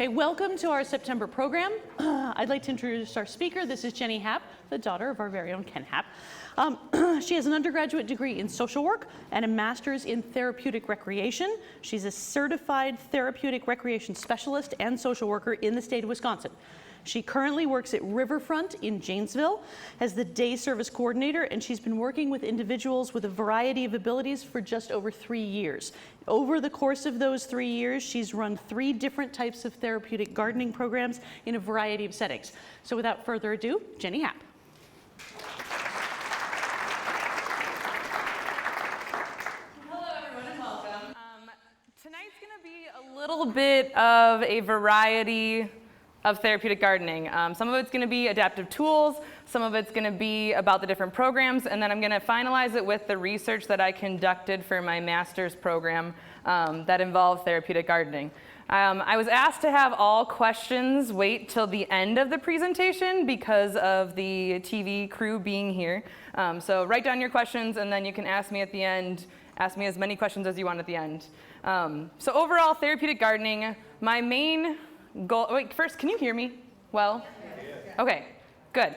Okay, welcome to our September program. I'd like to introduce our speaker. This is Jenny Happ, the daughter of our very own Ken Happ. She has an undergraduate degree in social work and a master's in therapeutic recreation. She's a certified therapeutic recreation specialist and social worker in the state of Wisconsin. She currently works at Riverfront in Janesville as the day service coordinator, and she's been working with individuals with a variety of abilities for just over 3 years. Over the course of those 3 years, she's run 3 different types of therapeutic gardening programs in a variety of settings. So without further ado, Jenny Happ. Hello everyone and welcome. Tonight's going to be a little bit of a variety of therapeutic gardening. Some of it's going to be adaptive tools, some of it's going to be about the different programs, and then I'm going to finalize it with the research that I conducted for my master's program that involved therapeutic gardening. I was asked to have all questions wait till the end of the presentation because of the TV crew being here. So write down your questions and then you can ask me at the end, ask me as many questions as you want at the end. So overall, therapeutic gardening, my main goal, wait, first, can you hear me well? Okay, good.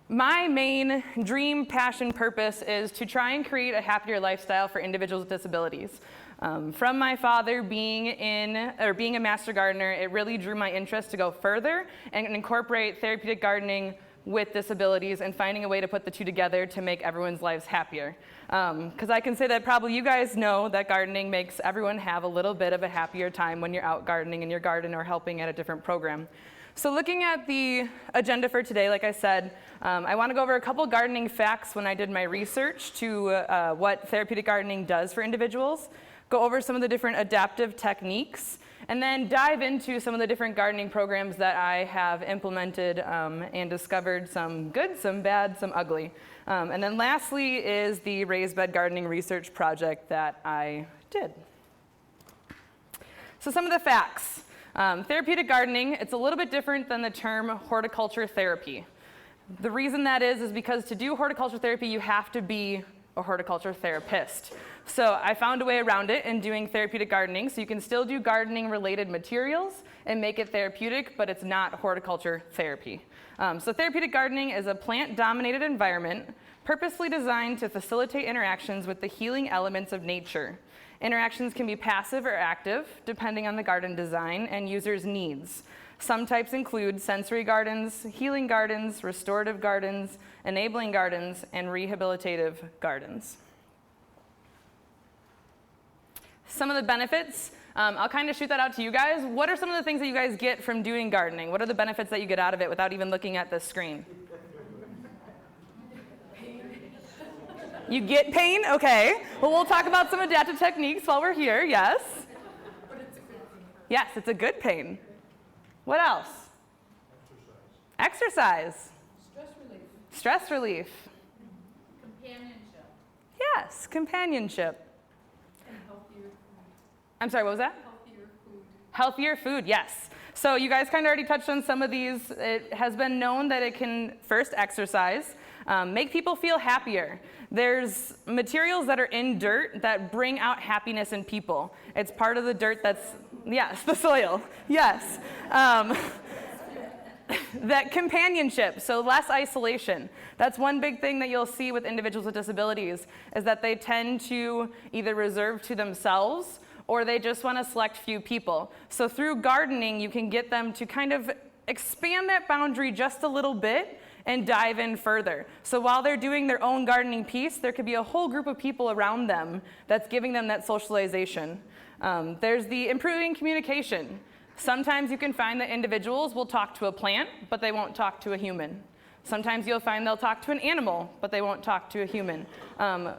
My main dream, passion, purpose is to try and create a happier lifestyle for individuals with disabilities. From my father being a master gardener, it really drew my interest to go further and incorporate therapeutic gardening with disabilities and finding a way to put the two together to make everyone's lives happier. Because I can say that probably you guys know that gardening makes everyone have a little bit of a happier time when you're out gardening in your garden or helping at a different program. So looking at the agenda for today, like I said, I want to go over a couple gardening facts when I did my research to what therapeutic gardening does for individuals, go over some of the different adaptive techniques, and then dive into some of the different gardening programs that I have implemented and discovered, some good, some bad, some ugly. And then lastly is the raised bed gardening research project that I did. So some of the facts. Therapeutic gardening, it's a little bit different than the term horticulture therapy. The reason that is because to do horticulture therapy, you have to be a horticulture therapist. So I found a way around it in doing therapeutic gardening, so you can still do gardening related materials and make it therapeutic, but it's not horticulture therapy. So therapeutic gardening is a plant-dominated environment purposely designed to facilitate interactions with the healing elements of nature. Interactions can be passive or active, depending on the garden design and users' needs. Some types include sensory gardens, healing gardens, restorative gardens, enabling gardens, and rehabilitative gardens. Some of the benefits, I'll kind of shoot that out to you guys. What are some of the things that you guys get from doing gardening? What are the benefits that you get out of it without even looking at the screen? You get pain? Okay. Well, we'll talk about some adaptive techniques while we're here, yes? Yes, it's a good pain. What else? Exercise. Stress relief. Stress relief. Companionship. Yes, companionship. And healthier food. I'm sorry, what was that? Healthier food. Healthier food, yes. So you guys kind of already touched on some of these. It has been known that it can first exercise, make people feel happier. There's materials that are in dirt that bring out happiness in people. It's part of the dirt that's, yes, the soil, yes. That companionship, so less isolation. That's one big thing that you'll see with individuals with disabilities, is that they tend to either reserve to themselves or they just want to select few people. So through gardening, you can get them to kind of expand that boundary just a little bit and dive in further. So while they're doing their own gardening piece, there could be a whole group of people around them that's giving them that socialization. There's the improving communication. Sometimes you can find that individuals will talk to a plant, but they won't talk to a human. Sometimes you'll find they'll talk to an animal, but they won't talk to a human.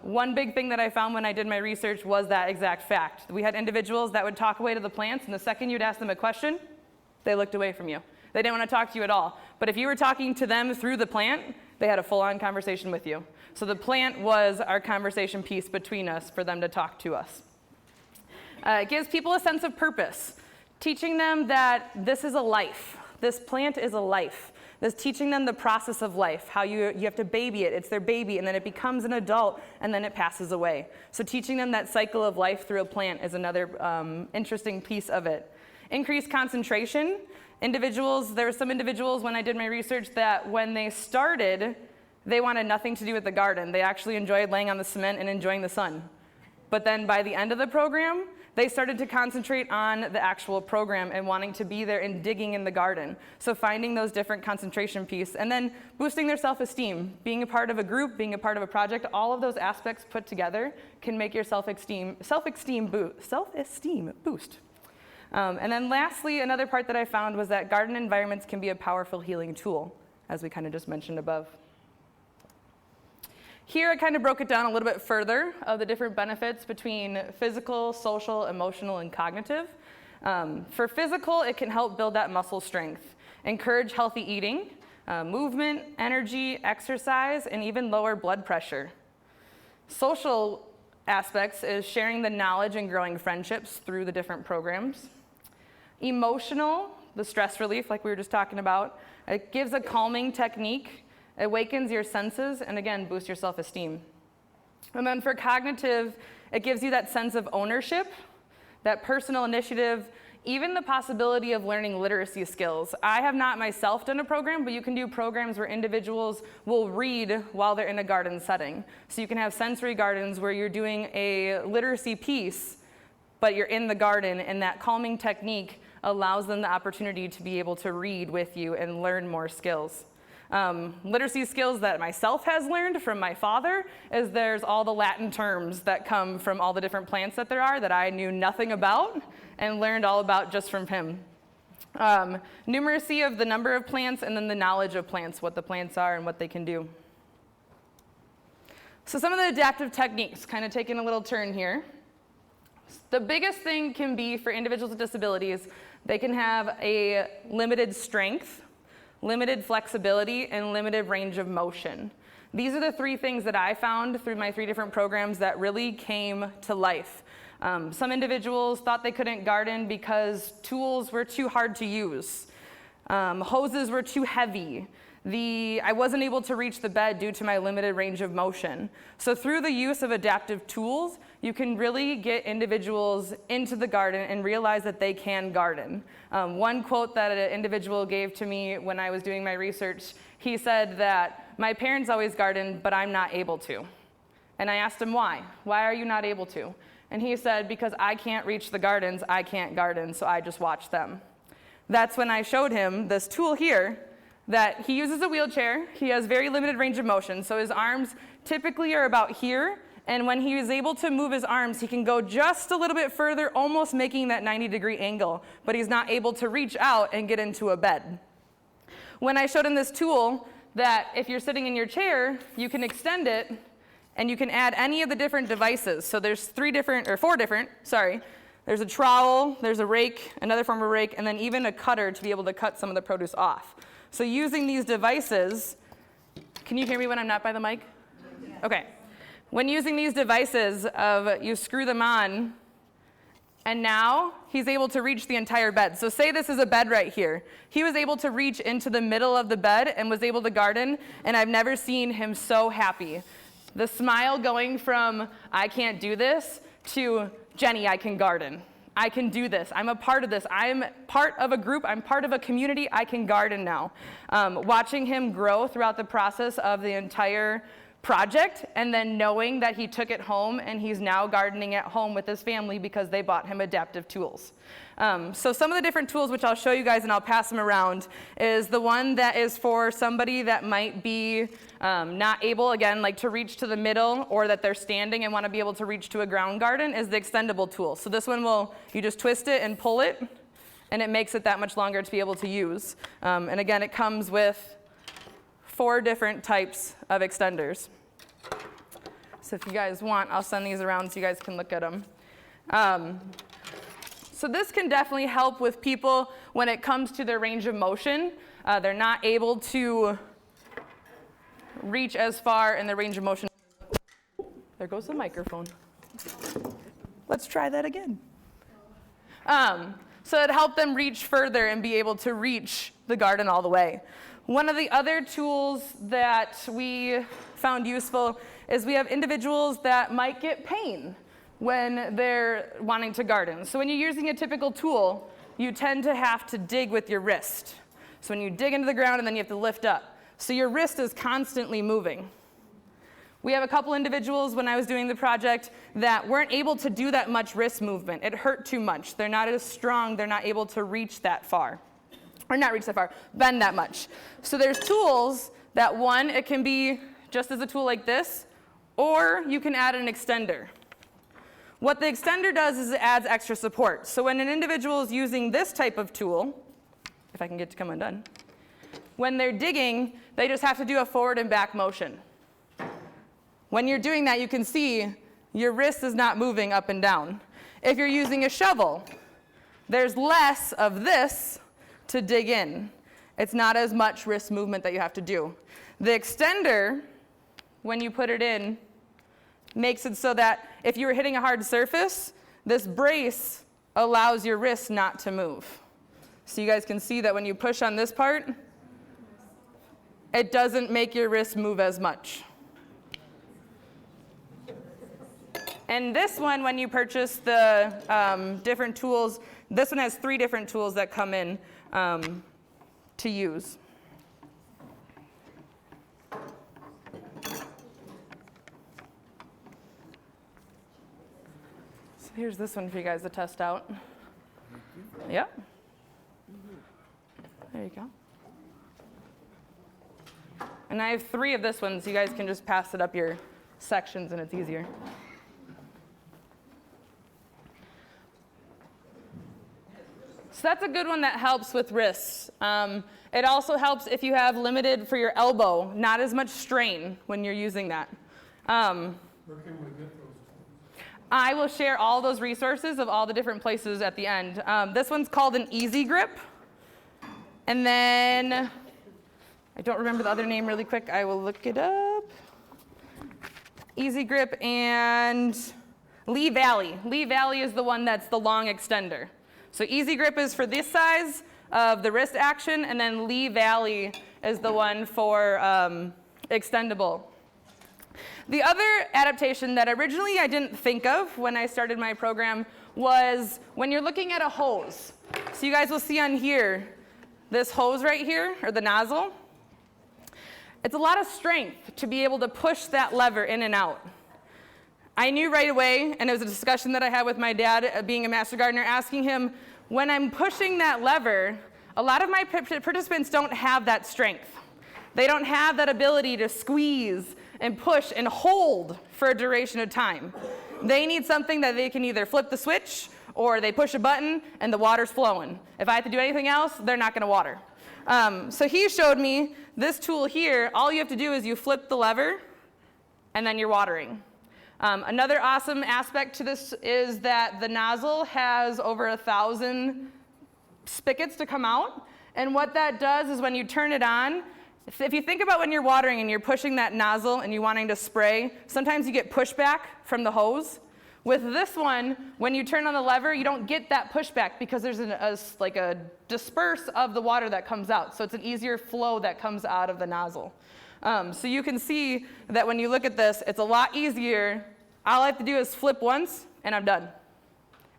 One big thing that I found when I did my research was that exact fact. We had individuals that would talk away to the plants, and the second you'd ask them a question, they looked away from you. They didn't want to talk to you at all. But if you were talking to them through the plant, they had a full-on conversation with you. So the plant was our conversation piece between us for them to talk to us. It gives people a sense of purpose, teaching them that this is a life. This plant is a life. This teaching them the process of life, how you have to baby it. It's their baby, and then it becomes an adult, and then it passes away. So teaching them that cycle of life through a plant is another interesting piece of it. Increased concentration. There were some individuals when I did my research that when they started, they wanted nothing to do with the garden. They actually enjoyed laying on the cement and enjoying the sun. But then by the end of the program, they started to concentrate on the actual program and wanting to be there and digging in the garden. So finding those different concentration pieces and then boosting their self-esteem. Being a part of a group, being a part of a project, all of those aspects put together can make your self-esteem boost. And then lastly, another part that I found was that garden environments can be a powerful healing tool, as we kind of just mentioned above. Here I kind of broke it down a little bit further of the different benefits between physical, social, emotional, and cognitive. For physical, it can help build that muscle strength, encourage healthy eating, movement, energy, exercise, and even lower blood pressure. Social aspects is sharing the knowledge and growing friendships through the different programs. Emotional, the stress relief like we were just talking about, it gives a calming technique, awakens your senses, and again, boosts your self-esteem. And then for cognitive, it gives you that sense of ownership, that personal initiative, even the possibility of learning literacy skills. I have not myself done a program, but you can do programs where individuals will read while they're in a garden setting. So you can have sensory gardens where you're doing a literacy piece, but you're in the garden, and that calming technique allows them the opportunity to be able to read with you and learn more skills. Literacy skills that myself has learned from my father is there's all the Latin terms that come from all the different plants that there are that I knew nothing about and learned all about just from him. Numeracy of the number of plants, and then the knowledge of plants, what the plants are and what they can do. So some of the adaptive techniques, kind of taking a little turn here. The biggest thing can be for individuals with disabilities, they can have a limited strength, limited flexibility, and limited range of motion. These are the three things that I found through my 3 different programs that really came to life. Some individuals thought they couldn't garden because tools were too hard to use. Hoses were too heavy. I wasn't able to reach the bed due to my limited range of motion. So through the use of adaptive tools, you can really get individuals into the garden and realize that they can garden. One quote that an individual gave to me when I was doing my research, he said that my parents always garden, but I'm not able to. And I asked him why. Why are you not able to? And he said, because I can't reach the gardens, I can't garden, so I just watch them. That's when I showed him this tool here, that he uses a wheelchair. He has very limited range of motion, so his arms typically are about here, and when he is able to move his arms, he can go just a little bit further, almost making that 90-degree angle, but he's not able to reach out and get into a bed. When I showed him this tool, that if you're sitting in your chair, you can extend it, and you can add any of the different devices. So there's 4 different, There's a trowel, there's a rake, another form of rake, and then even a cutter to be able to cut some of the produce off. So using these devices, can you hear me when I'm not by the mic? Okay. When using these devices, you screw them on, and now he's able to reach the entire bed. So say this is a bed right here. He was able to reach into the middle of the bed and was able to garden, and I've never seen him so happy. The smile going from, I can't do this, to, Jenny, I can garden. I can do this. I'm a part of this. I'm part of a group. I'm part of a community. I can garden now. Watching him grow throughout the process of the entire project, and then knowing that he took it home and he's now gardening at home with his family because they bought him adaptive tools. So some of the different tools, which I'll show you guys and I'll pass them around, is the one that is for somebody that might be not able, again, like to reach to the middle, or that they're standing and want to be able to reach to a ground garden, is the extendable tool. So this one you just twist it and pull it, and it makes it that much longer to be able to use. And again, it comes with 4 different types of extenders. So if you guys want, I'll send these around so you guys can look at them. So this can definitely help with people when it comes to their range of motion. They're not able to reach as far in their range of motion. There goes the microphone. Let's try that again. So it helped them reach further and be able to reach the garden all the way. One of the other tools that we found useful is we have individuals that might get pain when they're wanting to garden. So when you're using a typical tool, you tend to have to dig with your wrist. So when you dig into the ground and then you have to lift up. So your wrist is constantly moving. We have a couple individuals when I was doing the project that weren't able to do that much wrist movement. It hurt too much. They're not as strong. They're not able to reach that far. Or not reach that far, bend that much. So there's tools that one, it can be just as a tool like this, or you can add an extender. What the extender does is it adds extra support. So when an individual is using this type of tool, if I can get to come undone, when they're digging, they just have to do a forward and back motion. When you're doing that, you can see your wrist is not moving up and down. If you're using a shovel, there's less of this to dig in. It's not as much wrist movement that you have to do. The extender, when you put it in, makes it so that if you were hitting a hard surface, this brace allows your wrist not to move. So you guys can see that when you push on this part, it doesn't make your wrist move as much. And this one, when you purchase the different tools, this one has 3 different tools that come in to use. So here's this one for you guys to test out. Yep. There you go. And I have 3 of this one, so you guys can just pass it up your sections and it's easier. So that's a good one that helps with wrists. It also helps if you have limited for your elbow, not as much strain when you're using that. Where can we get those tools? I will share all those resources of all the different places at the end. This one's called an Easy Grip. And then, I don't remember the other name really quick. I will look it up. Easy Grip and Lee Valley. Lee Valley is the one that's the long extender. So Easy Grip is for this size of the wrist action, and then Lee Valley is the one for extendable. The other adaptation that originally I didn't think of when I started my program was when you're looking at a hose. So you guys will see on here, this hose right here, or the nozzle. It's a lot of strength to be able to push that lever in and out. I knew right away, and it was a discussion that I had with my dad, being a master gardener, asking him, when I'm pushing that lever, a lot of my participants don't have that strength. They don't have that ability to squeeze and push and hold for a duration of time. They need something that they can either flip the switch or they push a button and the water's flowing. If I have to do anything else, they're not gonna water. So he showed me this tool here. All you have to do is you flip the lever and then you're watering. Another awesome aspect to this is that the nozzle has over 1,000 spigots to come out. And what that does is when you turn it on, if you think about when you're watering and you're pushing that nozzle and you're wanting to spray, sometimes you get pushback from the hose. With this one, when you turn on the lever, you don't get that pushback because there's like a disperse of the water that comes out. So it's an easier flow that comes out of the nozzle. So you can see that when you look at this, it's a lot easier. All I have to do is flip once, and I'm done.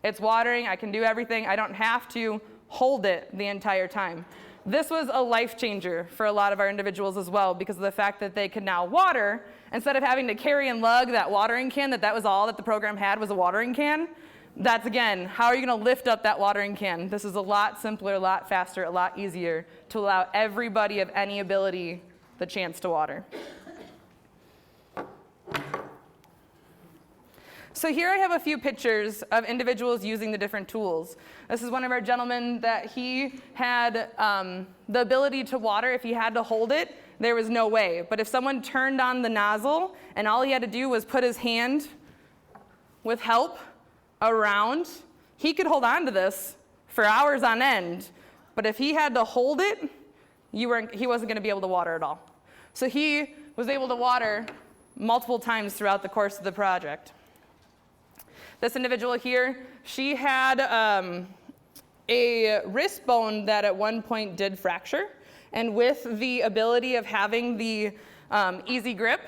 It's watering. I can do everything. I don't have to hold it the entire time. This was a life changer for a lot of our individuals as well because of the fact that they could now water instead of having to carry and lug that watering can, that was all that the program had was a watering can. That's, again, how are you going to lift up that watering can? This is a lot simpler, a lot faster, a lot easier to allow everybody of any ability the chance to water. So here I have a few pictures of individuals using the different tools. This is one of our gentlemen that he had the ability to water. If he had to hold it, there was no way. But if someone turned on the nozzle and all he had to do was put his hand with help around, he could hold on to this for hours on end. But if he had to hold it, he wasn't going to be able to water at all. So he was able to water multiple times throughout the course of the project. This individual here, she had a wrist bone that at one point did fracture, And with the ability of having the easy grip,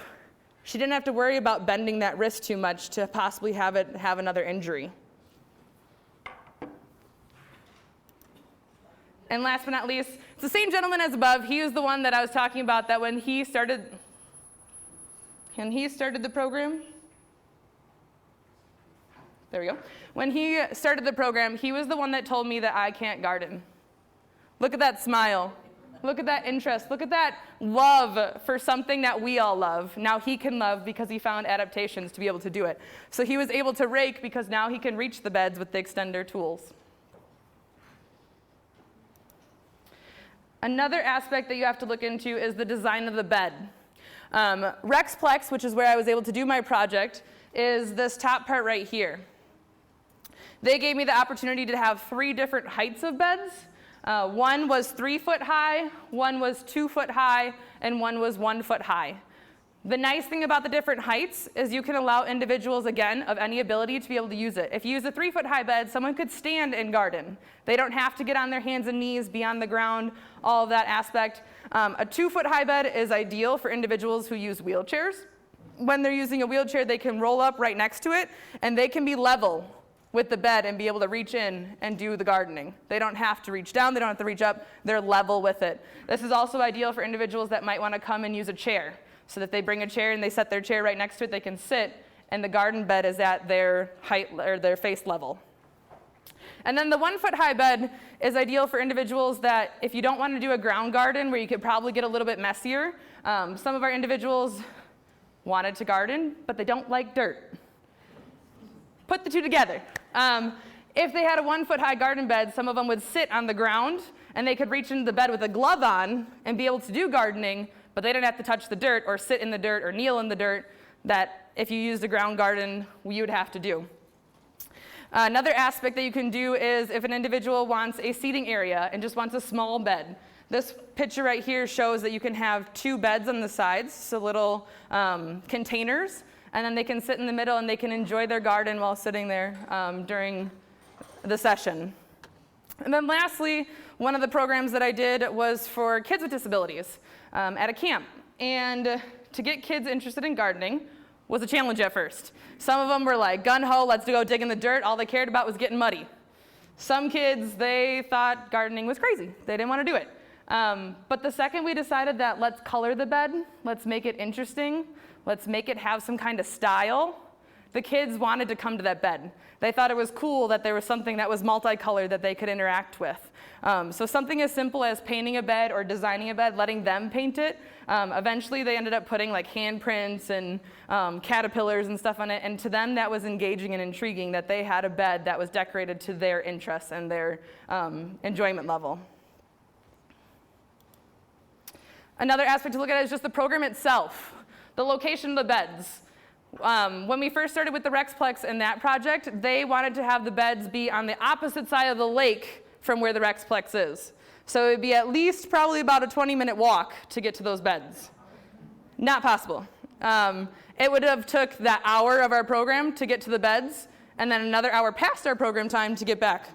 she didn't have to worry about bending that wrist too much to possibly have another injury. And last but not least, it's the same gentleman as above. He was the one that I was talking about that when he started the program, there we go. When he started the program, he was the one that told me that I can't garden. Look at that smile. Look at that interest. Look at that love for something that we all love. Now he can love because he found adaptations to be able to do it. So he was able to rake because now he can reach the beds with the extender tools. Another aspect that you have to look into is the design of the bed. Rexplex, which is where I was able to do my project, is this top part right here. They gave me the opportunity to have 3 different heights of beds. One was 3 foot high, one was 2 foot high, and one was 1 foot high. The nice thing about the different heights is you can allow individuals, again, of any ability to be able to use it. If you use a 3 foot high bed, someone could stand and garden. They don't have to get on their hands and knees, be on the ground, all of that aspect. A 2 foot high bed is ideal for individuals who use wheelchairs. When they're using a wheelchair, they can roll up right next to it, and they can be level with the bed and be able to reach in and do the gardening. They don't have to reach down, they don't have to reach up, they're level with it. This is also ideal for individuals that might want to come and use a chair, so that they bring a chair and they set their chair right next to it, they can sit, and the garden bed is at their height or their face level. And then the 1 foot high bed is ideal for individuals that if you don't want to do a ground garden where you could probably get a little bit messier, some of our individuals wanted to garden, but they don't like dirt. Put the two together. If they had a 1 foot high garden bed, some of them would sit on the ground and they could reach into the bed with a glove on and be able to do gardening, but they didn't have to touch the dirt or sit in the dirt or kneel in the dirt that if you used a ground garden, you would have to do. Another aspect that you can do is if an individual wants a seating area and just wants a small bed. This picture right here shows that you can have 2 beds on the sides, so little containers, and then they can sit in the middle and they can enjoy their garden while sitting there during the session. And then lastly, one of the programs that I did was for kids with disabilities at a camp. And to get kids interested in gardening was a challenge at first. Some of them were like, gun-ho, let's go dig in the dirt. All they cared about was getting muddy. Some kids, they thought gardening was crazy. They didn't want to do it. But the second we decided that let's color the bed, let's make it interesting, let's make it have some kind of style, the kids wanted to come to that bed. They thought it was cool that there was something that was multicolored that they could interact with. So something as simple as painting a bed or designing a bed, letting them paint it. Eventually they ended up putting like handprints and caterpillars and stuff on it, and to them that was engaging and intriguing that they had a bed that was decorated to their interests and their enjoyment level. Another aspect to look at is just the program itself, the location of the beds. When we first started with the Rexplex and that project, they wanted to have the beds be on the opposite side of the lake from where the Rexplex is. So it would be at least probably about a 20-minute walk to get to those beds. Not possible. It would have took that hour of our program to get to the beds, and then another hour past our program time to get back.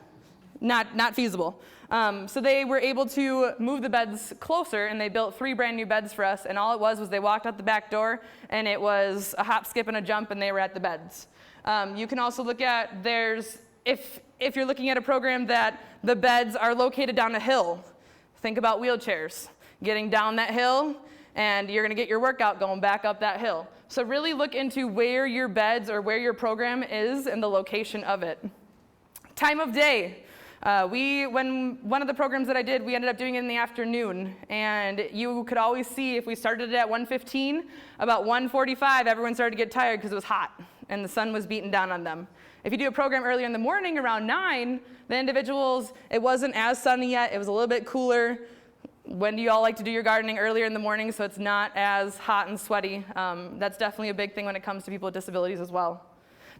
Not feasible. So they were able to move the beds closer, and they built 3 brand new beds for us, and all it was they walked out the back door, and it was a hop, skip, and a jump, and they were at the beds. You can also look at, if you're looking at a program that the beds are located down a hill, think about wheelchairs. Getting down that hill, and you're gonna get your workout going back up that hill. So really look into where your beds or where your program is and the location of it. Time of day. When one of the programs that I did, we ended up doing it in the afternoon, and you could always see if we started it at 1:15, about 1:45, everyone started to get tired because it was hot and the sun was beating down on them. If you do a program earlier in the morning, around 9, the individuals, it wasn't as sunny yet, it was a little bit cooler. When do you all like to do your gardening? Earlier in the morning, so it's not as hot and sweaty. That's definitely a big thing when it comes to people with disabilities as well.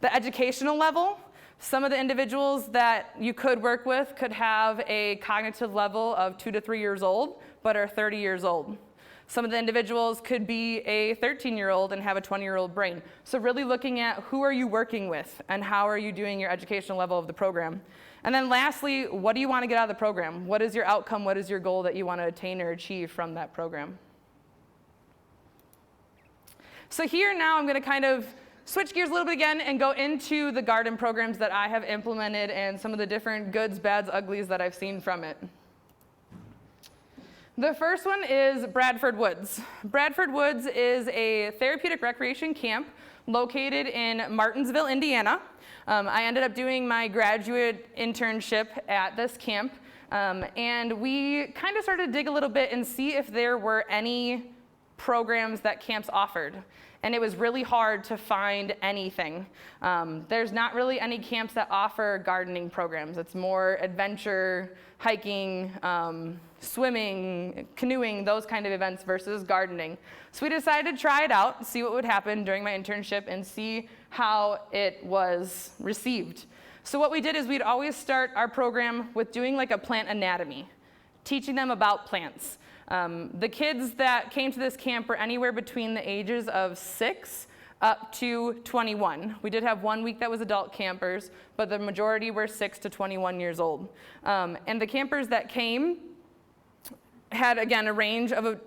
The educational level. Some of the individuals that you could work with could have a cognitive level of 2 to 3 years old, but are 30 years old. Some of the individuals could be a 13-year-old and have a 20-year-old brain. So really looking at who are you working with and how are you doing your educational level of the program. And then lastly, what do you want to get out of the program? What is your outcome? What is your goal that you want to attain or achieve from that program? So here now I'm going to kind of switch gears a little bit again and go into the garden programs that I have implemented and some of the different goods, bads, uglies that I've seen from it. The first one is Bradford Woods. Bradford Woods is a therapeutic recreation camp located in Martinsville, Indiana. I ended up doing my graduate internship at this camp, and we kind of started to dig a little bit and see if there were any programs that camps offered. And it was really hard to find anything. There's not really any camps that offer gardening programs. It's more adventure, hiking, swimming, canoeing, those kind of events versus gardening. So we decided to try it out, see what would happen during my internship, and see how it was received. So what we did is we'd always start our program with doing like a plant anatomy, teaching them about plants. The kids that came to this camp were anywhere between the ages of 6 up to 21. We did have 1 week that was adult campers, but the majority were 6 to 21 years old. And the campers that came had, again, a range of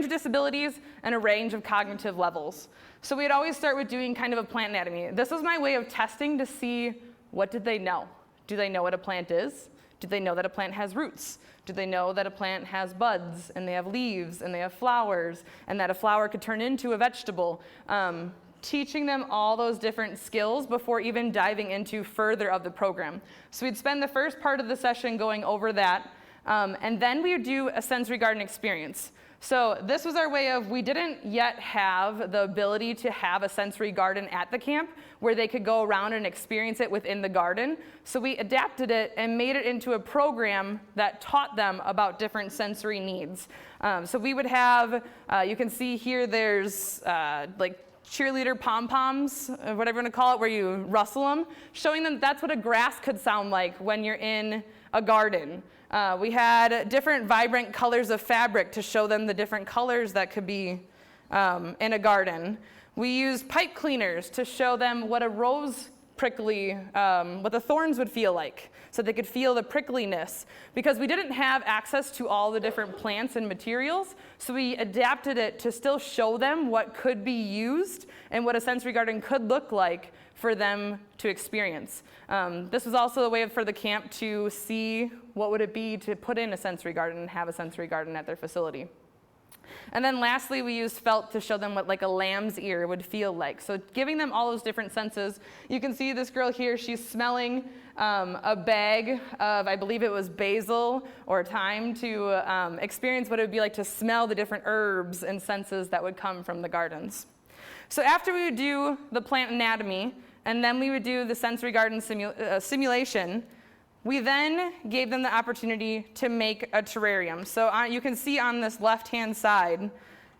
disabilities and a range of cognitive levels. So we'd always start with doing kind of a plant anatomy. This was my way of testing to see, what did they know? Do they know what a plant is? Do they know that a plant has roots? Do they know that a plant has buds and they have leaves and they have flowers and that a flower could turn into a vegetable? Teaching them all those different skills before even diving into further of the program. So we'd spend the first part of the session going over that, and then we would do a sensory garden experience. So this was our way of, we didn't yet have the ability to have a sensory garden at the camp where they could go around and experience it within the garden. So we adapted it and made it into a program that taught them about different sensory needs. So we would have, you can see here there's like cheerleader pom-poms, whatever you want to call it, where you rustle them, showing them that's what a grass could sound like when you're in a garden. We had different vibrant colors of fabric to show them the different colors that could be in a garden. We used pipe cleaners to show them what a rose prickly, what the thorns would feel like, so they could feel the prickliness. Because we didn't have access to all the different plants and materials, so we adapted it to still show them what could be used and what a sensory garden could look like for them to experience. This was also a way for the camp to see what would it be to put in a sensory garden and have a sensory garden at their facility. And then lastly, we used felt to show them what like a lamb's ear would feel like. So giving them all those different senses. You can see this girl here, she's smelling a bag of, I believe it was basil or thyme, to experience what it would be like to smell the different herbs and senses that would come from the gardens. So after we would do the plant anatomy, and then we would do the sensory garden simulation, we then gave them the opportunity to make a terrarium. So you can see on this left-hand side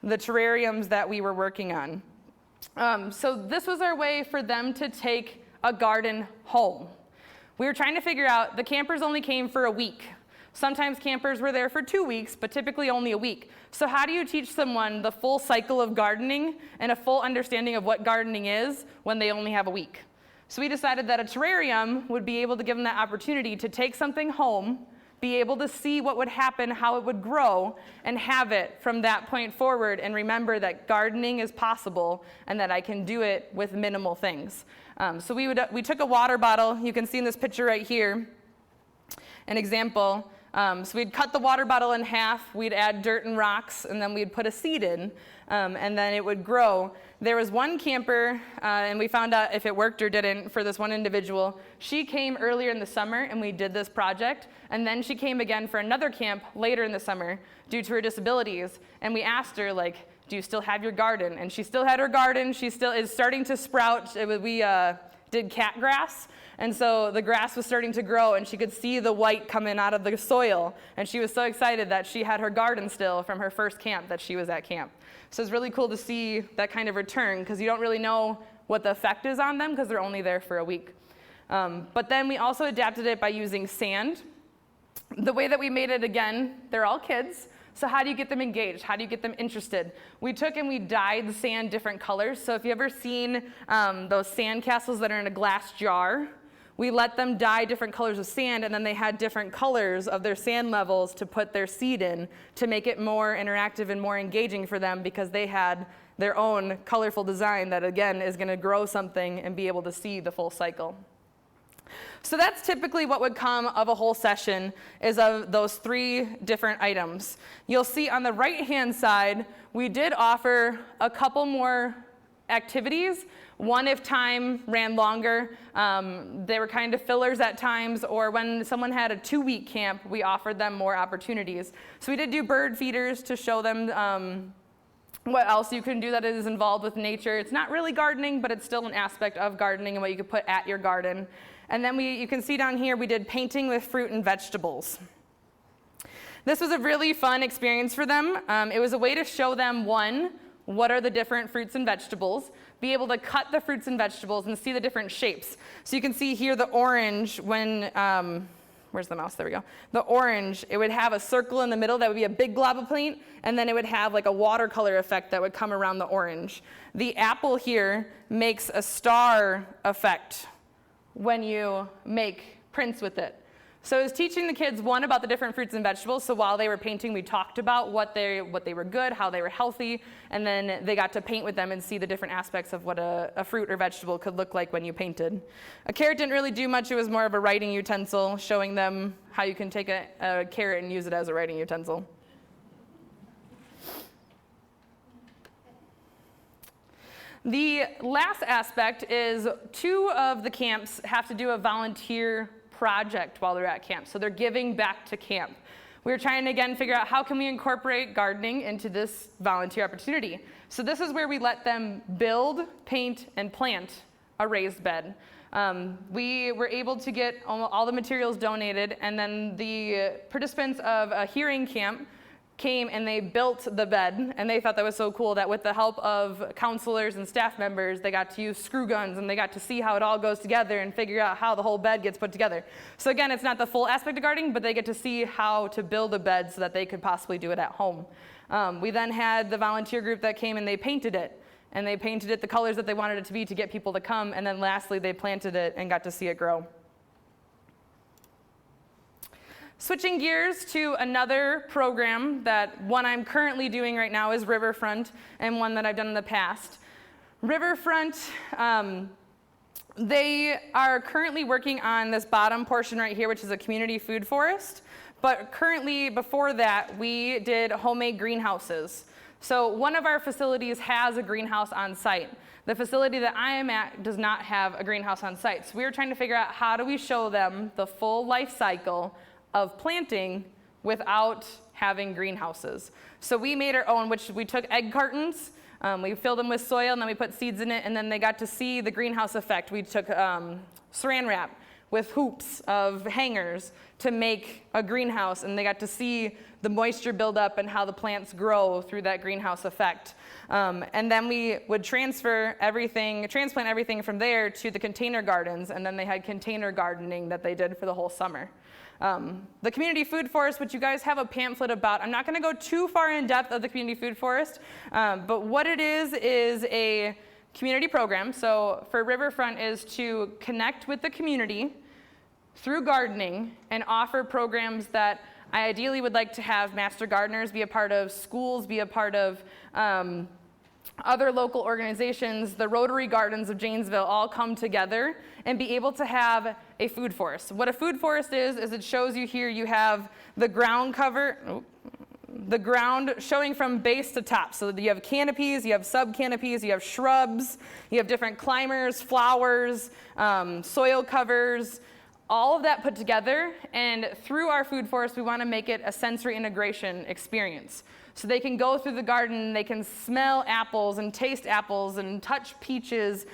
the terrariums that we were working on. So this was our way for them to take a garden home. We were trying to figure out, the campers only came for a week. Sometimes campers were there for 2 weeks, but typically only a week. So how do you teach someone the full cycle of gardening and a full understanding of what gardening is when they only have a week? So we decided that a terrarium would be able to give them that opportunity to take something home, be able to see what would happen, how it would grow, and have it from that point forward, and remember that gardening is possible and that I can do it with minimal things. So we took a water bottle. You can see in this picture right here an example. So we'd cut the water bottle in half, we'd add dirt and rocks, and then we'd put a seed in, and then it would grow. There was one camper, and we found out if it worked or didn't for this one individual. She came earlier in the summer, and we did this project, and then she came again for another camp later in the summer due to her disabilities, and we asked her, like, do you still have your garden? And she still had her garden. She still is starting to sprout. We did cat grass, and so the grass was starting to grow, and she could see the white coming out of the soil, and she was so excited that she had her garden still from her first camp that she was at camp. So it's really cool to see that kind of return, because you don't really know what the effect is on them because they're only there for a week. But then we also adapted it by using sand. The way that we made it, again, they're all kids. So how do you get them engaged? How do you get them interested? We took and we dyed the sand different colors. So if you've ever seen those sand castles that are in a glass jar, we let them dye different colors of sand, and then they had different colors of their sand levels to put their seed in to make it more interactive and more engaging for them, because they had their own colorful design that, again, is going to grow something and be able to see the full cycle. So that's typically what would come of a whole session, is of those 3 different items. You'll see on the right-hand side, we did offer a couple more activities. One, if time ran longer, they were kind of fillers at times, or when someone had a 2-week camp, we offered them more opportunities. So we did do bird feeders to show them what else you can do that is involved with nature. It's not really gardening, but it's still an aspect of gardening and what you could put at your garden. And then you can see down here, we did painting with fruit and vegetables. This was a really fun experience for them. It was a way to show them, one, what are the different fruits and vegetables, be able to cut the fruits and vegetables and see the different shapes. So you can see here the orange when, where's the mouse? There we go. The orange, it would have a circle in the middle that would be a big glob of paint, and then it would have like a watercolor effect that would come around the orange. The apple here makes a star effect when you make prints with it. So it was teaching the kids, one, about the different fruits and vegetables. So while they were painting, we talked about what they were good, how they were healthy, and then they got to paint with them and see the different aspects of what a fruit or vegetable could look like when you painted. A carrot didn't really do much. It was more of a writing utensil, showing them how you can take a carrot and use it as a writing utensil. The last aspect is 2 of the camps have to do a volunteer project while they're at camp. So they're giving back to camp. We were trying to, again, figure out how can we incorporate gardening into this volunteer opportunity. So this is where we let them build, paint, and plant a raised bed. We were able to get all the materials donated, and then the participants of a hearing camp came and they built the bed, and they thought that was so cool that with the help of counselors and staff members, they got to use screw guns and they got to see how it all goes together and figure out how the whole bed gets put together. So again, it's not the full aspect of gardening, but they get to see how to build a bed so that they could possibly do it at home. We then had the volunteer group that came and they painted it. And they painted it the colors that they wanted it to be to get people to come, and then lastly, they planted it and got to see it grow. Switching gears to another program that one I'm currently doing right now is Riverfront, and one that I've done in the past. Riverfront, they are currently working on this bottom portion right here, which is a community food forest. But currently, before that, we did homemade greenhouses. So one of our facilities has a greenhouse on site. The facility that I am at does not have a greenhouse on site. So we were trying to figure out how do we show them the full life cycle of planting without having greenhouses. So we made our own, which we took egg cartons, we filled them with soil, and then we put seeds in it, and then they got to see the greenhouse effect. We took saran wrap with hoops of hangers to make a greenhouse, and they got to see the moisture build up and how the plants grow through that greenhouse effect. And then we would transplant everything from there to the container gardens, and then they had container gardening that they did for the whole summer. The community food forest, which you guys have a pamphlet about, I'm not going to go too far in depth of the community food forest, but what it is a community program. So for Riverfront is to connect with the community through gardening and offer programs that I ideally would like to have master gardeners be a part of, schools be a part of, other local organizations, the Rotary Gardens of Janesville all come together and be able to have a food forest. What a food forest is it shows you here you have the ground cover, the ground showing from base to top. So you have canopies, you have sub-canopies, you have shrubs, you have different climbers, flowers, soil covers, all of that put together. And through our food forest, we want to make it a sensory integration experience. So they can go through the garden, they can smell apples and taste apples and touch peaches,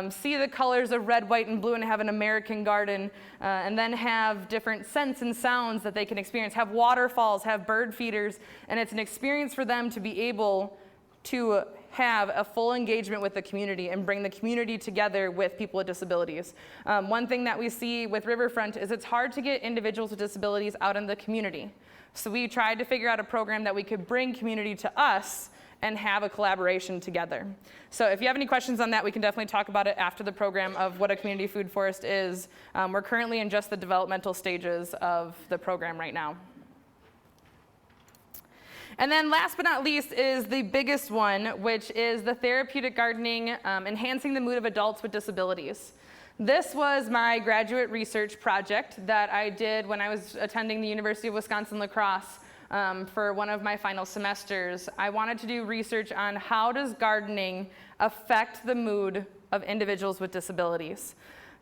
see the colors of red, white, and blue, and have an American garden, and then have different scents and sounds that they can experience, have waterfalls, have bird feeders, and it's an experience for them to be able to have a full engagement with the community and bring the community together with people with disabilities. One thing that we see with Riverfront is it's hard to get individuals with disabilities out in the community. So we tried to figure out a program that we could bring community to us and have a collaboration together. So if you have any questions on that, we can definitely talk about it after the program of what a community food forest is. We're currently in just the developmental stages of the program right now. And then last but not least is the biggest one, which is the therapeutic gardening, enhancing the mood of adults with disabilities. This was my graduate research project that I did when I was attending the University of Wisconsin-La Crosse for one of my final semesters. I wanted to do research on how does gardening affect the mood of individuals with disabilities.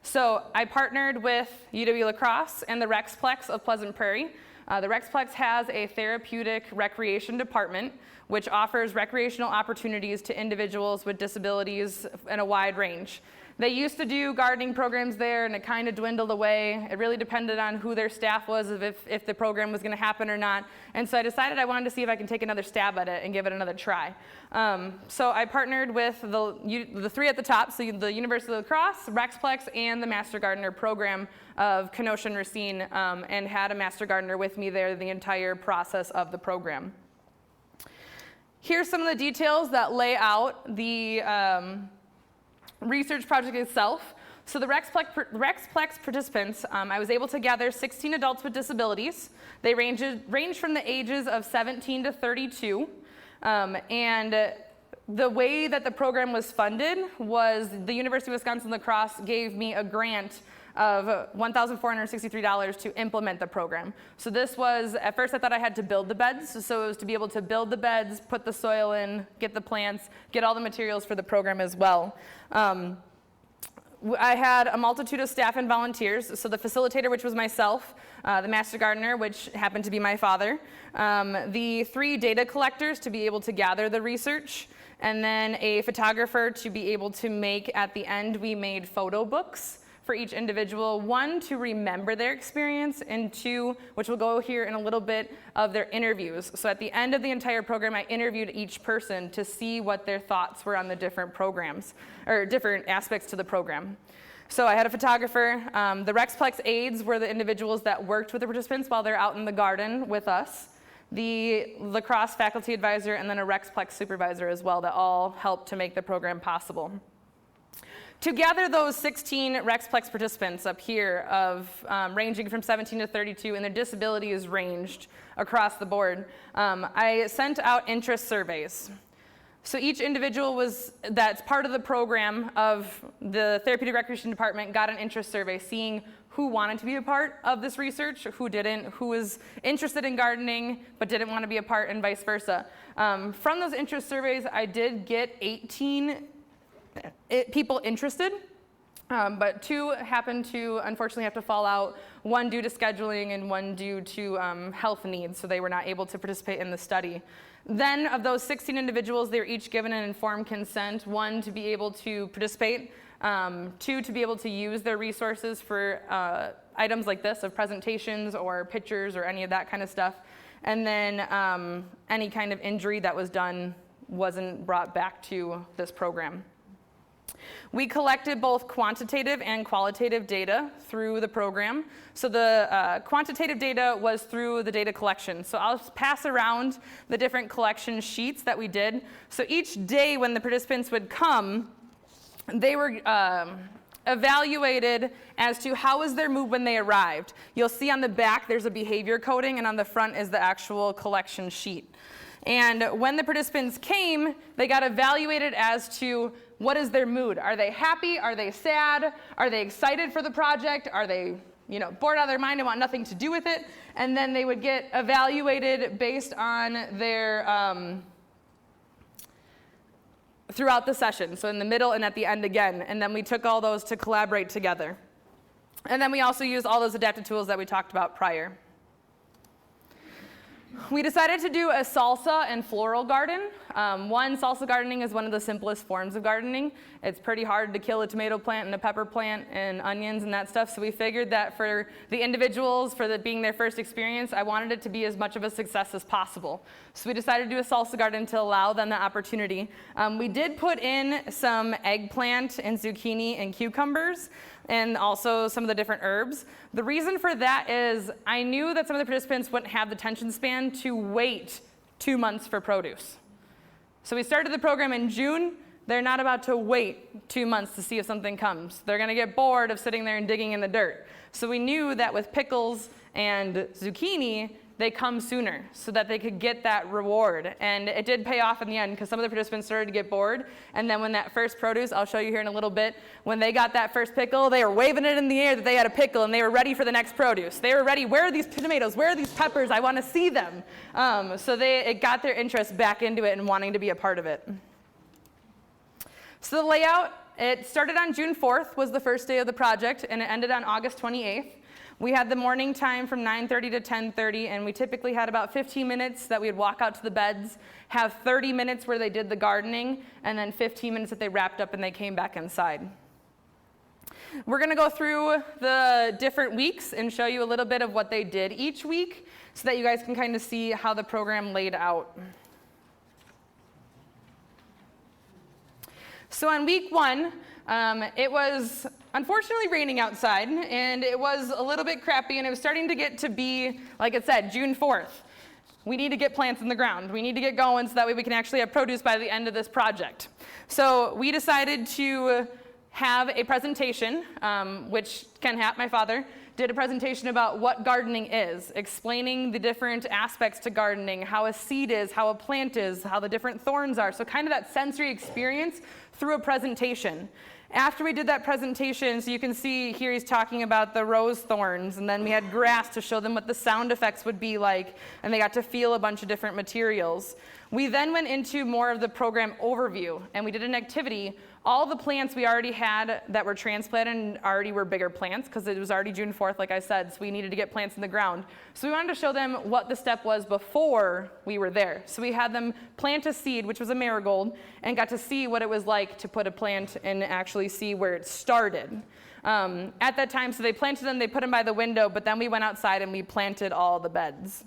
So I partnered with UW-La Crosse and the Rexplex of Pleasant Prairie. The Rexplex has a therapeutic recreation department which offers recreational opportunities to individuals with disabilities in a wide range. They used to do gardening programs there and it kind of dwindled away. It really depended on who their staff was, if the program was going to happen or not. And so I decided I wanted to see if I can take another stab at it and give it another try. So I partnered with the three at the top, so the University of La Crosse, Rexplex, and the Master Gardener program of Kenosha and Racine, and had a Master Gardener with me there the entire process of the program. Here's some of the details that lay out the research project itself. So the Rexplex participants, I was able to gather 16 adults with disabilities. They range from the ages of 17 to 32. And the way that the program was funded was the University of Wisconsin-La Crosse gave me a grant of $1,463 to implement the program. So this was, at first I thought I had to build the beds, so it was to be able to build the beds, put the soil in, get the plants, get all the materials for the program as well. I had a multitude of staff and volunteers, so the facilitator, which was myself, the Master Gardener, which happened to be my father, the 3 data collectors to be able to gather the research, and then a photographer to be able to make, at the end, we made photo books for each individual, 1, to remember their experience, and 2, which will go here in a little bit, of their interviews. So at the end of the entire program, I interviewed each person to see what their thoughts were on the different programs, or different aspects to the program. So I had a photographer. The Rexplex aides were the individuals that worked with the participants while they're out in the garden with us. The La Crosse faculty advisor, and then a Rexplex supervisor as well, that all helped to make the program possible. To gather those 16 Rexplex participants up here of ranging from 17 to 32, and their disabilities ranged across the board, I sent out interest surveys. So each individual that's part of the program of the Therapeutic Recreation Department got an interest survey seeing who wanted to be a part of this research, who didn't, who was interested in gardening but didn't want to be a part, and vice versa. From those interest surveys, I did get 18 people interested, but 2 happened to unfortunately have to fall out, 1 due to scheduling and 1 due to health needs, so they were not able to participate in the study. Then of those 16 individuals, they were each given an informed consent, 1 to be able to participate, 2 to be able to use their resources for items like this, of presentations or pictures or any of that kind of stuff, and then any kind of injury that was done wasn't brought back to this program. We collected both quantitative and qualitative data through the program. So the quantitative data was through the data collection. So I'll pass around the different collection sheets that we did. So each day when the participants would come, they were evaluated as to how was their mood when they arrived. You'll see on the back there's a behavior coding, and on the front is the actual collection sheet. And when the participants came, they got evaluated as to what is their mood. Are they happy? Are they sad? Are they excited for the project? Are they, bored out of their mind and want nothing to do with it? And then they would get evaluated based on their, throughout the session. So in the middle and at the end again. And then we took all those to collaborate together. And then we also used all those adaptive tools that we talked about prior. We decided to do a salsa and floral garden. Salsa gardening is one of the simplest forms of gardening. It's pretty hard to kill a tomato plant and a pepper plant and onions and that stuff, so we figured that for the individuals, being their first experience, I wanted it to be as much of a success as possible. So we decided to do a salsa garden to allow them the opportunity. We did put in some eggplant and zucchini and cucumbers, and also some of the different herbs. The reason for that is I knew that some of the participants wouldn't have the attention span to wait 2 months for produce. So we started the program in June. They're not about to wait 2 months to see if something comes. They're going to get bored of sitting there and digging in the dirt. So we knew that with pickles and zucchini, they come sooner so that they could get that reward. And it did pay off in the end because some of the participants started to get bored. And then when that first produce, I'll show you here in a little bit, when they got that first pickle, they were waving it in the air that they had a pickle and they were ready for the next produce. They were ready, where are these tomatoes? Where are these peppers? I want to see them. So it got their interest back into it and wanting to be a part of it. So the layout, it started on June 4th was the first day of the project and it ended on August 28th. We had the morning time from 9:30 to 10:30, and we typically had about 15 minutes that we'd walk out to the beds, have 30 minutes where they did the gardening, and then 15 minutes that they wrapped up and they came back inside. We're going to go through the different weeks and show you a little bit of what they did each week so that you guys can kind of see how the program laid out. So on week 1, it was unfortunately raining outside, and it was a little bit crappy, and it was starting to get to be, like it said, June 4th. We need to get plants in the ground. We need to get going so that way we can actually have produce by the end of this project. So we decided to have a presentation, which Ken Happ, my father, did a presentation about what gardening is, explaining the different aspects to gardening, how a seed is, how a plant is, how the different thorns are. So kind of that sensory experience through a presentation. After we did that presentation, so you can see here he's talking about the rose thorns, and then we had grass to show them what the sound effects would be like, and they got to feel a bunch of different materials. We then went into more of the program overview, and we did an activity. All the plants we already had that were transplanted and already were bigger plants because it was already June 4th, like I said, so we needed to get plants in the ground. So we wanted to show them what the step was before we were there. So we had them plant a seed, which was a marigold, and got to see what it was like to put a plant and actually see where it started. At that time, so they planted them, they put them by the window, but then we went outside and we planted all the beds.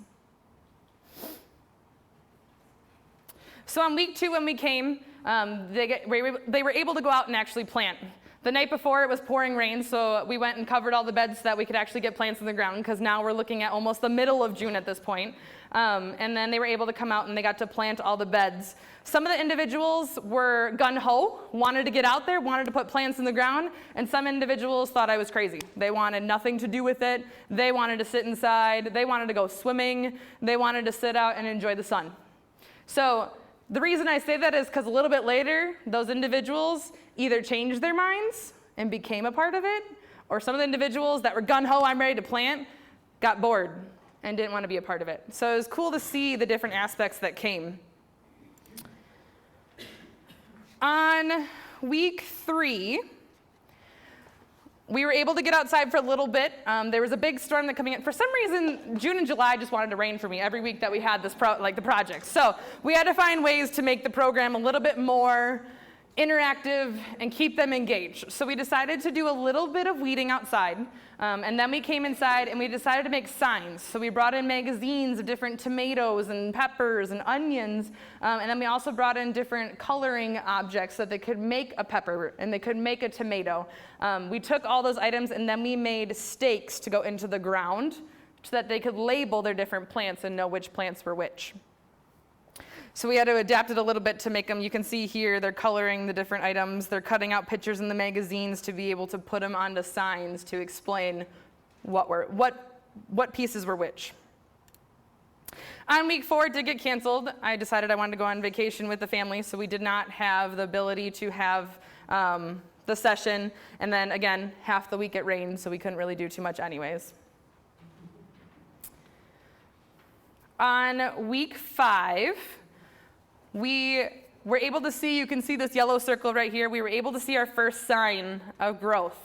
So on week 2 when we came, they were able to go out and actually plant. The night before it was pouring rain, so we went and covered all the beds so that we could actually get plants in the ground because now we're looking at almost the middle of June at this point. And then they were able to come out and they got to plant all the beds. Some of the individuals were gung-ho, wanted to get out there, wanted to put plants in the ground, and some individuals thought I was crazy. They wanted nothing to do with it. They wanted to sit inside. They wanted to go swimming. They wanted to sit out and enjoy the sun. So the reason I say that is because a little bit later, those individuals either changed their minds and became a part of it, or some of the individuals that were gung-ho, I'm ready to plant, got bored and didn't want to be a part of it. So it was cool to see the different aspects that came. On week 3, we were able to get outside for a little bit. There was a big storm that coming in. For some reason, June and July just wanted to rain for me every week that we had this the project. So we had to find ways to make the program a little bit more interactive and keep them engaged. So we decided to do a little bit of weeding outside. And then we came inside and we decided to make signs. So we brought in magazines of different tomatoes and peppers and onions. And then we also brought in different coloring objects so that they could make a pepper and they could make a tomato. We took all those items and then we made stakes to go into the ground so that they could label their different plants and know which plants were which. So we had to adapt it a little bit to make them, you can see here, they're coloring the different items. They're cutting out pictures in the magazines to be able to put them onto signs to explain what pieces were which. On week 4, it did get canceled. I decided I wanted to go on vacation with the family, so we did not have the ability to have the session. And then again, half the week it rained, so we couldn't really do too much anyways. On week 5, we were able to see, you can see this yellow circle right here, we were able to see our first sign of growth.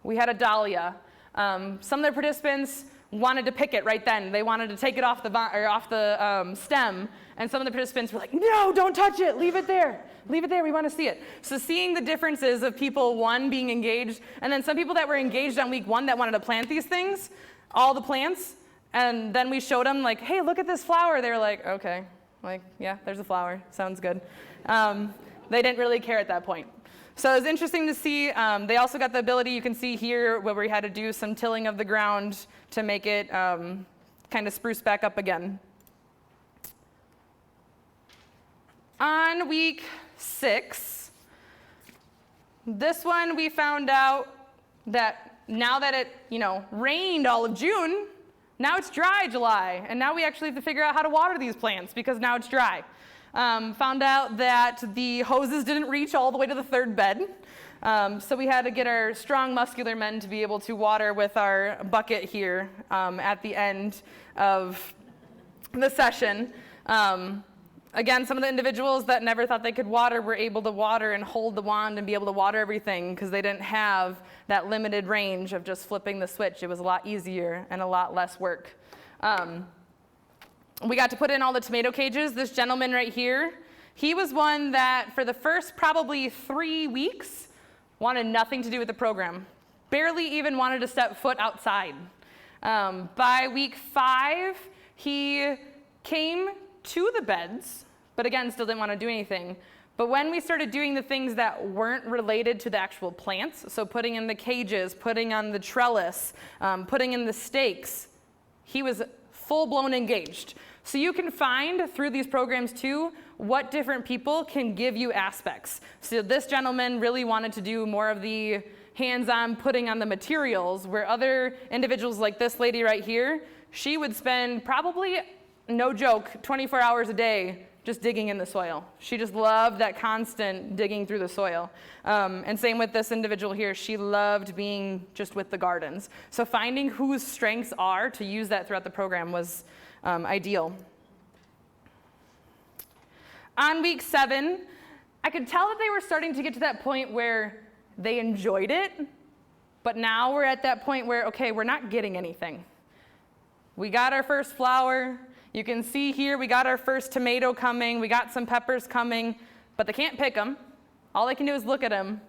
We had a dahlia. Some of the participants wanted to pick it right then. They wanted to take it off the stem, and some of the participants were like, no, don't touch it, leave it there, we want to see it. So seeing the differences of people, one, being engaged, and then some people that were engaged on week 1 that wanted to plant these things, all the plants, and then we showed them like, hey, look at this flower. They were like, okay. Like, yeah, there's a flower. Sounds good. They didn't really care at that point. So it was interesting to see. They also got the ability, you can see here, where we had to do some tilling of the ground to make it kind of spruce back up again. On week 6, this one we found out that now that it, rained all of June, now it's dry July, and now we actually have to figure out how to water these plants because now it's dry. Found out that the hoses didn't reach all the way to the 3rd bed, so we had to get our strong muscular men to be able to water with our bucket here at the end of the session. Again, some of the individuals that never thought they could water were able to water and hold the wand and be able to water everything because they didn't have that limited range of just flipping the switch. It was a lot easier and a lot less work. We got to put in all the tomato cages. This gentleman right here, he was one that for the first probably 3 weeks wanted nothing to do with the program. Barely even wanted to step foot outside. By week 5, he came to the beds, but again, still didn't want to do anything. But when we started doing the things that weren't related to the actual plants, so putting in the cages, putting on the trellis, putting in the stakes, he was full-blown engaged. So you can find through these programs too what different people can give you aspects. So this gentleman really wanted to do more of the hands-on putting on the materials, where other individuals like this lady right here, she would spend probably, no joke, 24 hours a day just digging in the soil. She just loved that constant digging through the soil. And same with this individual here. She loved being just with the gardens. So finding whose strengths are to use that throughout the program was ideal. On week 7, I could tell that they were starting to get to that point where they enjoyed it, but now we're at that point where, okay, we're not getting anything. We got our first flower. You can see here we got our first tomato coming. We got some peppers coming, but they can't pick them. All they can do is look at them.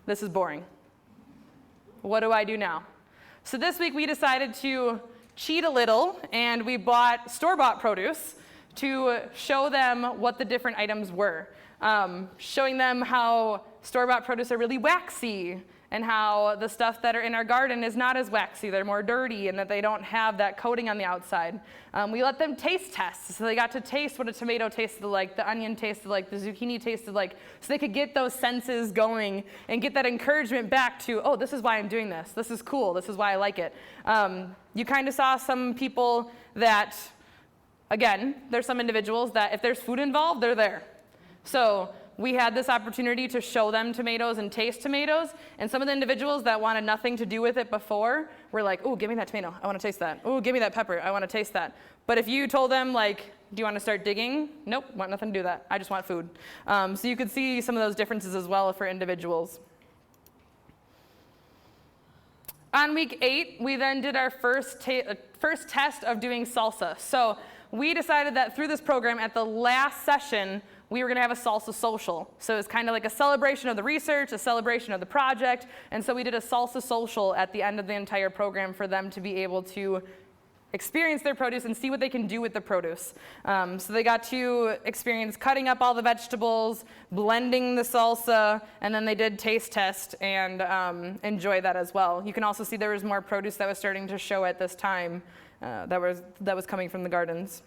This is boring. What do I do now? So this week we decided to cheat a little, and we bought store-bought produce to show them what the different items were. Showing them how store-bought produce are really waxy, and how the stuff that are in our garden is not as waxy, they're more dirty, and that they don't have that coating on the outside. We let them taste test, so they got to taste what a tomato tasted like, the onion tasted like, the zucchini tasted like, so they could get those senses going and get that encouragement back to, oh, this is why I'm doing this. This is cool. This is why I like it. You kind of saw some people that, again, there's some individuals that if there's food involved, they're there. So we had this opportunity to show them tomatoes and taste tomatoes, and some of the individuals that wanted nothing to do with it before were like, oh, give me that tomato, I want to taste that. Oh, give me that pepper, I want to taste that. But if you told them, like, do you want to start digging? Nope, want nothing to do with that, I just want food. So you could see some of those differences as well for individuals. On week 8, we then did our first test of doing salsa. So we decided that through this program, at the last session, we were going to have a salsa social. So it's kind of like a celebration of the research, a celebration of the project, and so we did a salsa social at the end of the entire program for them to be able to experience their produce and see what they can do with the produce. So they got to experience cutting up all the vegetables, blending the salsa, and then they did taste test and enjoy that as well. You can also see there was more produce that was starting to show at this time that was coming from the gardens.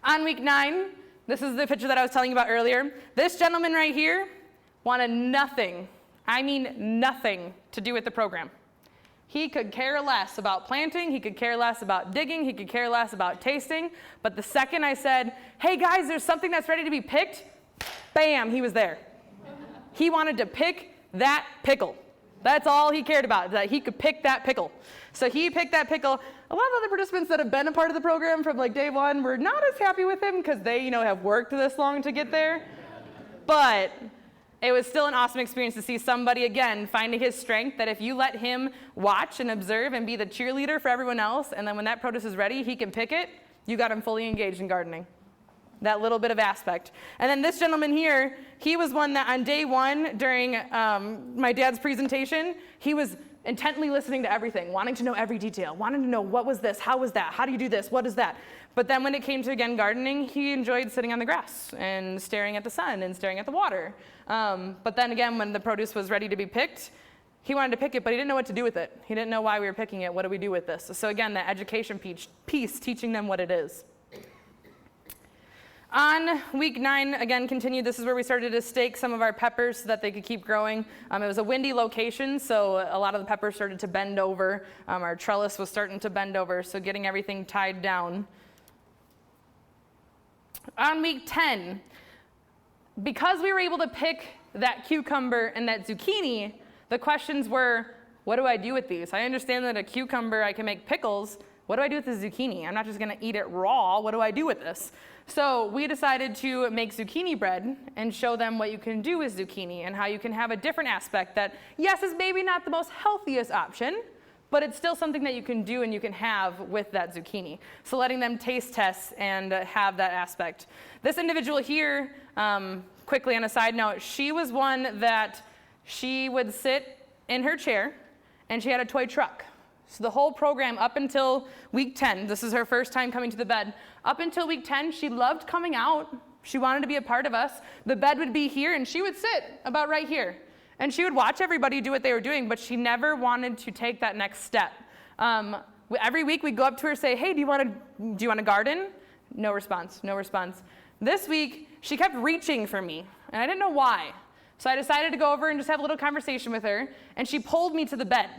On week 9, this is the picture that I was telling you about earlier. This gentleman right here wanted nothing, I mean nothing, to do with the program. He could care less about planting, he could care less about digging, he could care less about tasting, but the second I said, hey guys, there's something that's ready to be picked, bam, he was there. He wanted to pick that pickle. That's all he cared about, that he could pick that pickle. So he picked that pickle. A lot of other participants that have been a part of the program from like day one were not as happy with him because they, have worked this long to get there. But it was still an awesome experience to see somebody, again, finding his strength, that if you let him watch and observe and be the cheerleader for everyone else, and then when that produce is ready, he can pick it, you got him fully engaged in gardening. That little bit of aspect. And then this gentleman here, he was one that on day 1 during my dad's presentation, he was intently listening to everything, wanting to know every detail, wanting to know what was this, how was that, how do you do this, what is that? But then when it came to, again, gardening, he enjoyed sitting on the grass and staring at the sun and staring at the water. But then again, when the produce was ready to be picked, he wanted to pick it, but he didn't know what to do with it. He didn't know why we were picking it. What do we do with this? So again, that education piece, teaching them what it is. On week 9, again, continued. This is where we started to stake some of our peppers so that they could keep growing. It was a windy location, so a lot of the peppers started to bend over. Our trellis was starting to bend over, so getting everything tied down. On week 10, because we were able to pick that cucumber and that zucchini, the questions were, what do I do with these? I understand that a cucumber, I can make pickles. What do I do with the zucchini? I'm not just going to eat it raw. What do I do with this? So we decided to make zucchini bread and show them what you can do with zucchini and how you can have a different aspect that, yes, is maybe not the most healthiest option, but it's still something that you can do and you can have with that zucchini. So letting them taste test and have that aspect. This individual here, quickly on a side note, she was one that she would sit in her chair and she had a toy truck. So the whole program up until week 10, this is her first time coming to the bed, up until week 10, she loved coming out. She wanted to be a part of us. The bed would be here and she would sit about right here. And she would watch everybody do what they were doing, but she never wanted to take that next step. Every week we'd go up to her and say, hey, do you want to garden? No response, no response. This week, she kept reaching for me, and I didn't know why. So I decided to go over and just have a little conversation with her, and she pulled me to the bed.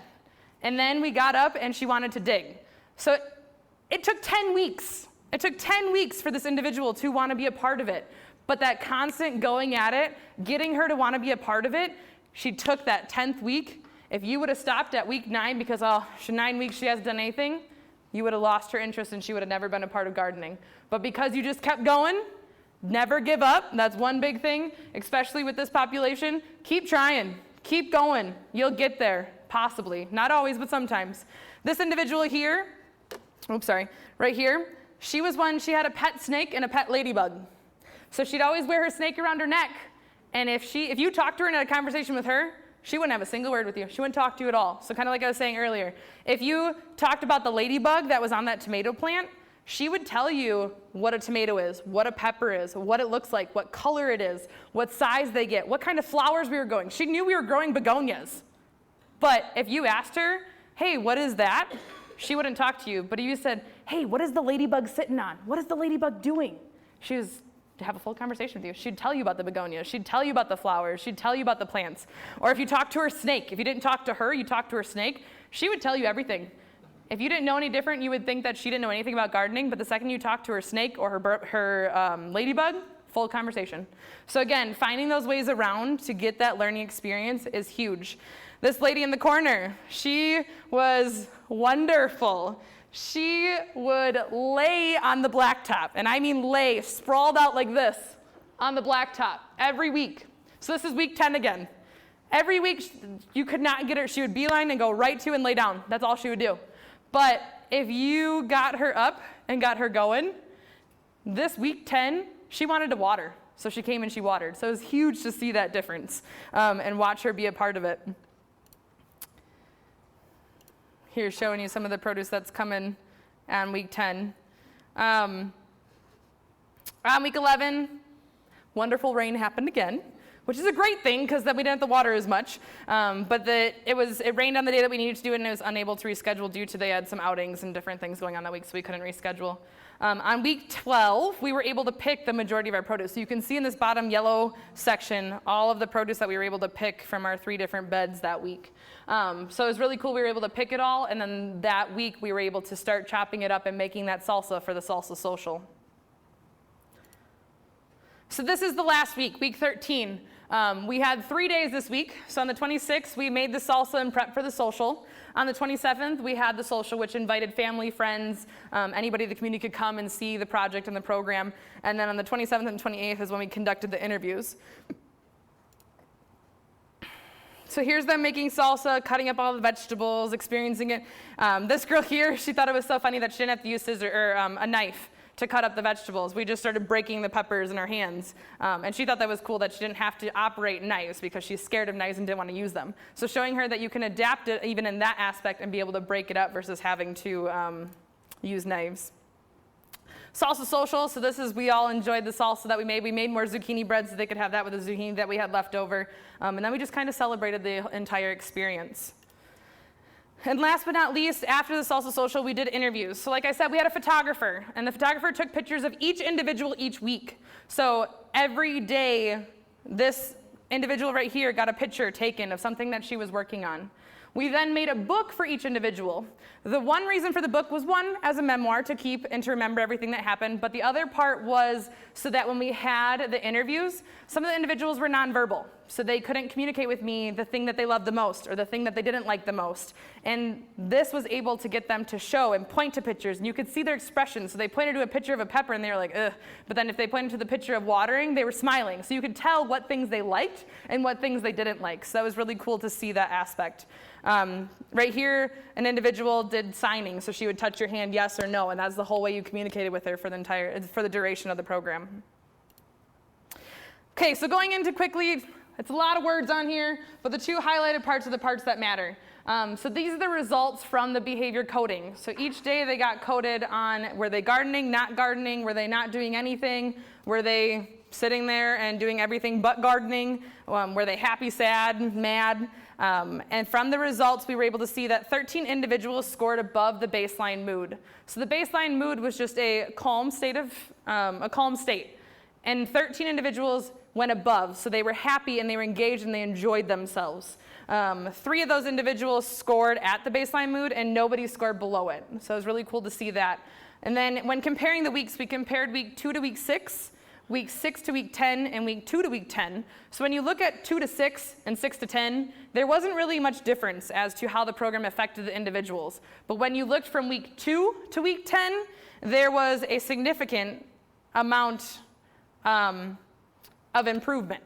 And then we got up and she wanted to dig. So it took 10 weeks. It took 10 weeks for this individual to want to be a part of it. But that constant going at it, getting her to want to be a part of it, she took that 10th week. If you would have stopped at week 9 because, 9 weeks she hasn't done anything, you would have lost her interest and she would have never been a part of gardening. But because you just kept going, never give up. That's one big thing, especially with this population. Keep trying. Keep going. You'll get there. Possibly. Not always, but sometimes. This individual here, right here, she was one, she had a pet snake and a pet ladybug. So she'd always wear her snake around her neck. And if you talked to her and had a conversation with her, she wouldn't have a single word with you. She wouldn't talk to you at all. So kind of like I was saying earlier, if you talked about the ladybug that was on that tomato plant, she would tell you what a tomato is, what a pepper is, what it looks like, what color it is, what size they get, what kind of flowers we were growing. She knew we were growing begonias. But if you asked her, hey, what is that? She wouldn't talk to you. But if you said, hey, what is the ladybug sitting on? What is the ladybug doing? She was to have a full conversation with you. She'd tell you about the begonias. She'd tell you about the flowers. She'd tell you about the plants. Or if you talked to her snake, if you didn't talk to her, you talked to her snake, she would tell you everything. If you didn't know any different, you would think that she didn't know anything about gardening, but the second you talked to her snake or her ladybug, full conversation. So again, finding those ways around to get that learning experience is huge. This lady in the corner, she was wonderful. She would lay on the blacktop, and I mean lay, sprawled out like this on the blacktop every week. So this is week 10 again. Every week, you could not get her. She would beeline and go right to and lay down. That's all she would do. But if you got her up and got her going, this week 10, she wanted to water. So she came and she watered. So it was huge to see that difference and watch her be a part of it. Here's showing you some of the produce that's coming on week 10. On week 11, wonderful rain happened again, which is a great thing because then we didn't have to water as much. But it rained on the day that we needed to do it, and it was unable to reschedule due to they had some outings and different things going on that week, so we couldn't reschedule. On week 12, we were able to pick the majority of our produce. So you can see in this bottom yellow section all of the produce that we were able to pick from our 3 different beds that week. So it was really cool. We were able to pick it all, and then that week we were able to start chopping it up and making that salsa for the Salsa Social. So this is the last week, week 13. We had 3 days this week. So on the 26th, we made the salsa and prep for the social. On the 27th, we had the social, which invited family, friends, anybody in the community could come and see the project and the program. And then on the 27th and 28th is when we conducted the interviews. So here's them making salsa, cutting up all the vegetables, experiencing it. This girl here, she thought it was so funny that she didn't have to use scissors or a knife to cut up the vegetables. We just started breaking the peppers in our hands. And she thought that was cool that she didn't have to operate knives because she's scared of knives and didn't want to use them. So showing her that you can adapt it even in that aspect and be able to break it up versus having to use knives. Salsa Social, so this is, we all enjoyed the salsa that we made. We made more zucchini bread so they could have that with the zucchini that we had left over. And then we just kind of celebrated the entire experience. And last but not least, after the Salsa Social, we did interviews. So like I said, we had a photographer, and the photographer took pictures of each individual each week. So every day, this individual right here got a picture taken of something that she was working on. We then made a book for each individual. The one reason for the book was, one, as a memoir to keep and to remember everything that happened, but the other part was so that when we had the interviews, some of the individuals were nonverbal, so they couldn't communicate with me the thing that they loved the most or the thing that they didn't like the most. And this was able to get them to show and point to pictures, and you could see their expressions. So they pointed to a picture of a pepper and they were like, ugh. But then if they pointed to the picture of watering, they were smiling. So you could tell what things they liked and what things they didn't like. So that was really cool to see that aspect. Right here, an individual did signing, so she would touch your hand yes or no, and that's the whole way you communicated with her for the duration of the program. Okay, so going into quickly, it's a lot of words on here, but the two highlighted parts are the parts that matter. So these are the results from the behavior coding. So each day they got coded on, were they gardening, not gardening, were they not doing anything, were they sitting there and doing everything but gardening, were they happy, sad, mad? And from the results, we were able to see that 13 individuals scored above the baseline mood. So the baseline mood was just a calm state. And 13 individuals went above, so they were happy and they were engaged and they enjoyed themselves. 3 of those individuals scored at the baseline mood and nobody scored below it. So it was really cool to see that. And then when comparing the weeks, we compared week 2 to week 6, week 6 to week 10, and week 2 to week 10. So when you look at 2 to 6 and 6 to 10, there wasn't really much difference as to how the program affected the individuals. But when you looked from week 2 to week 10, there was a significant amount of improvement.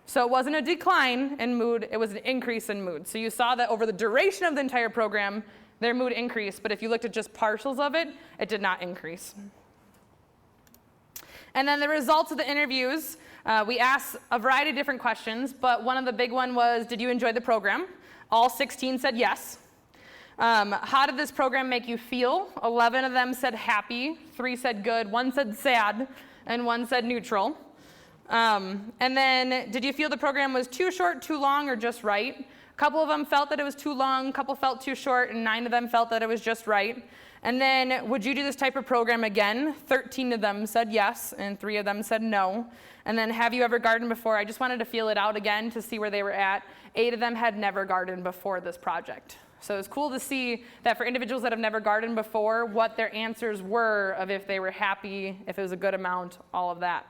So it wasn't a decline in mood, it was an increase in mood. So you saw that over the duration of the entire program, their mood increased, but if you looked at just partials of it, it did not increase. And then the results of the interviews, we asked a variety of different questions, but one of the big one was, did you enjoy the program? All 16 said yes. How did this program make you feel? 11 of them said happy, 3 said good, 1 said sad, and 1 said neutral. And then, did you feel the program was too short, too long, or just right? A couple of them felt that it was too long, a couple felt too short, and 9 of them felt that it was just right. And then, would you do this type of program again? 13 of them said yes, and 3 of them said no. And then, have you ever gardened before? I just wanted to feel it out again to see where they were at. 8 of them had never gardened before this project. So it's cool to see that for individuals that have never gardened before, what their answers were of if they were happy, if it was a good amount, all of that.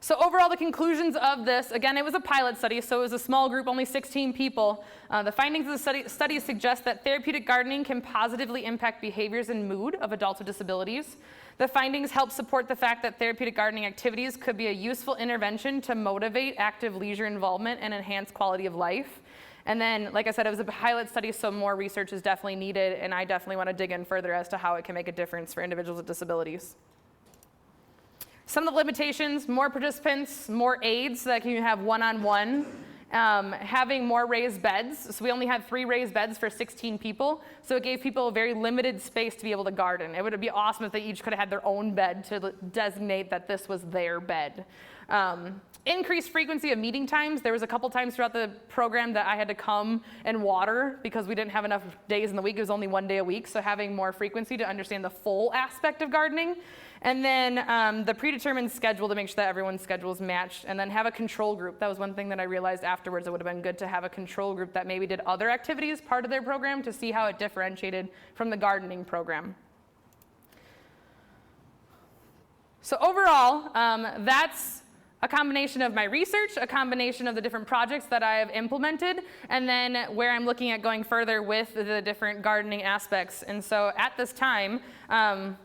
So overall, the conclusions of this, again, it was a pilot study, so it was a small group, only 16 people. The findings of the study suggest that therapeutic gardening can positively impact behaviors and mood of adults with disabilities. The findings help support the fact that therapeutic gardening activities could be a useful intervention to motivate active leisure involvement and enhance quality of life. And then, like I said, it was a pilot study, so more research is definitely needed, and I definitely want to dig in further as to how it can make a difference for individuals with disabilities. Some of the limitations, more participants, more aids so that you have one-on-one, having more raised beds. So we only had 3 raised beds for 16 people, so it gave people a very limited space to be able to garden. It would be awesome if they each could have had their own bed to designate that this was their bed. Increased frequency of meeting times. There was a couple times throughout the program that I had to come and water because we didn't have enough days in the week. It was only 1 day a week, so having more frequency to understand the full aspect of gardening. And then the predetermined schedule to make sure that everyone's schedule is matched, and then have a control group. That was one thing that I realized afterwards. It would have been good to have a control group that maybe did other activities part of their program to see how it differentiated from the gardening program. So overall, that's a combination of my research, a combination of the different projects that I have implemented, and then where I'm looking at going further with the different gardening aspects. And so at this time, I'm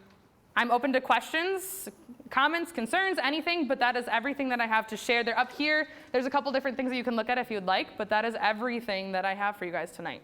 open to questions, comments, concerns, anything, but that is everything that I have to share. They're up here. There's a couple different things that you can look at if you'd like, but that is everything that I have for you guys tonight.